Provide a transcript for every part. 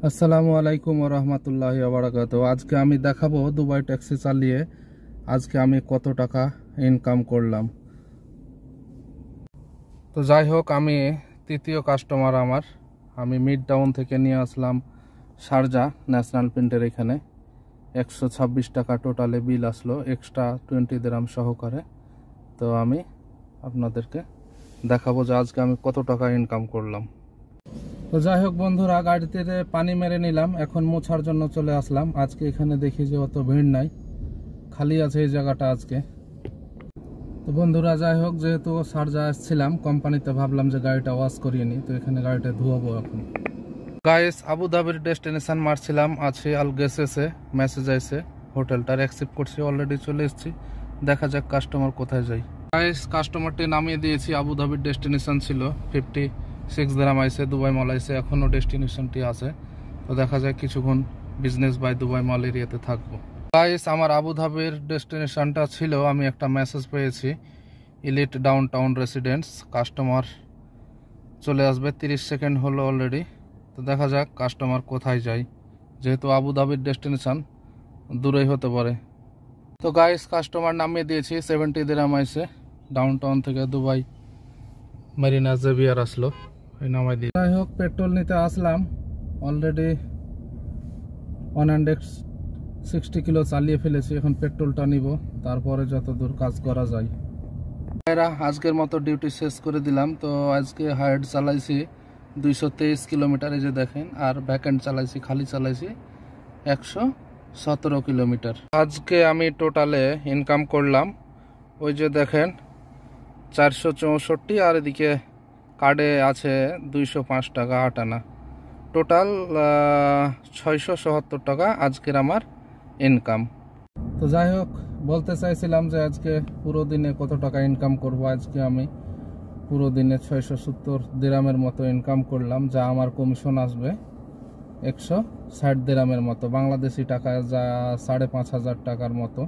আসসালামু আলাইকুম ওয়া রাহমাতুল্লাহি ওয়া বারাকাতুহু। আজকে আমি দেখাবো দুবাই ট্যাক্সি চালিয়ে আজকে আমি কত টাকা ইনকাম করলাম। তো যাই হোক, আমি তৃতীয় কাস্টমার আমার। আমি মিড টাউন থেকে নিয়ে আসলাম শারজা ন্যাশনাল প্রিন্টের এখানে 126 টাকা টোটালে বিল আসলো, এক্সট্রা 20 দিরহাম সহকারে। তো আমি আপনাদেরকে দেখাবো যে আজকে আমি কত টাকা ইনকাম করলাম। তো যাই হোক বন্ধুরা, গাড়িতে পানি মেরে নিলাম, এখন মোছার জন্য চলে আসলাম। আজকে এখানে দেখি যে অত ভিড় নাই, খালি আছে এই জায়গাটা আজকে। তো বন্ধুরা যাই হোক, যেহেতু শারজা আসছিলাম কোম্পানিতে, ভাবলাম যে গাড়িটা ওয়াশ করিয়ে নিই। তো এখানে গাড়িটা ধুয়াবো এখন। গাইস, আবুধাবির ডেস্টিনেশন মারছিলাম, আছে আল গেসেসে মেসেজ আইছে, হোটেলটার অ্যাকসেপ্ট করছি, অলরেডি চলে এসেছি। দেখা যাক কাস্টমার কোথায় যাই। গাইস, কাস্টমারটি নামিয়ে দিয়েছি। আবুধাবির ডেস্টিনেশন ছিল 56 দিরহাম আইছে, দুবাই মল আইছে, এখনো ডেস্টিনেশনটি আছে। তো দেখা যায় কিছুক্ষণ বিজনেস বাই দুবাই মল এরিয়াতে থাকবো। গাইস, আমার আবুধাবির ডেস্টিনেশনটা ছিল, আমি একটা মেসেজ পেয়েছি, ইলিট ডাউনটাউন রেসিডেন্স, কাস্টমার চলে আসবে, 30 সেকেন্ড হলো অলরেডি। তো দেখা যাক কাস্টমার কোথায় যায়, যেহেতু আবুধাবির ডেস্টিনেশন দূরেই হতে পারে। তো গাইস, কাস্টমার নামিয়ে দিয়েছি, 70 দিরহাম আইছে, ডাউনটাউন থেকে দুবাই মেরিনা জেভিয়ার আসলো, এই নামাই দিয়ে। যাই হোক, পেট্রোল নিতে আসলাম, অলরেডি 160 কিলো চালিয়ে ফেলেছি। এখন পেট্রোলটা নিব, তারপরে যত দূর কাজ করা যায়। আজকের মতো ডিউটি শেষ করে দিলাম। তো আজকে হাইড চালাইছি 223 কিলোমিটার, এই যে দেখেন, আর ব্যাকএন্ড চালাইছি, খালি চালাইছি 117 কিলোমিটার। আজকে আমি টোটালে ইনকাম করলাম, ওই যে দেখেন 464, আর এদিকে কার্ডে আছে 205 টাকা 8 আনা, টোটাল 677 টাকা আজকের আমার ইনকাম। তো যাই হোক, বলতে চাইছিলাম যে আজকে পুরো দিনে কত টাকা ইনকাম করব। আজকে আমি পুরো দিনে 670 দিরহামের মতো ইনকাম করলাম, যা আমার কমিশন আসবে 160 দিরহামের মতো, বাংলাদেশি টাকায় যা 5,500 টাকার মতো।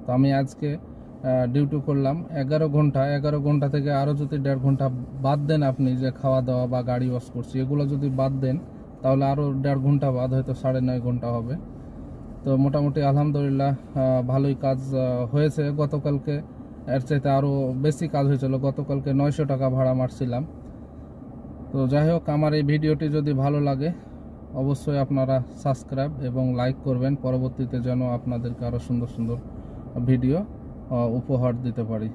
তো আমি আজকে ডিউটি করলাম 11 ঘন্টা। 11 ঘন্টা থেকে আরও যদি 1.5 ঘন্টা বাদ দেন আপনি, যে খাওয়া দাওয়া বা গাড়ি ওয়াশ করছি, এগুলো যদি বাদ দেন, তাহলে আরও 1.5 ঘন্টা বাদ হয়তো 9.5 ঘন্টা হবে। তো মোটামুটি আলহামদুলিল্লাহ ভালোই কাজ হয়েছে। গতকালকে এর চাইতে আরও বেশি কাজ হয়েছিল, গতকালকে 900 টাকা ভাড়া মারছিলাম। তো যাই হোক, আমার এই ভিডিওটি যদি ভালো লাগে অবশ্যই আপনারা সাবস্ক্রাইব এবং লাইক করবেন, পরবর্তীতে যেন আপনাদেরকে আরও সুন্দর সুন্দর ভিডিও উপহার দিতে পারি।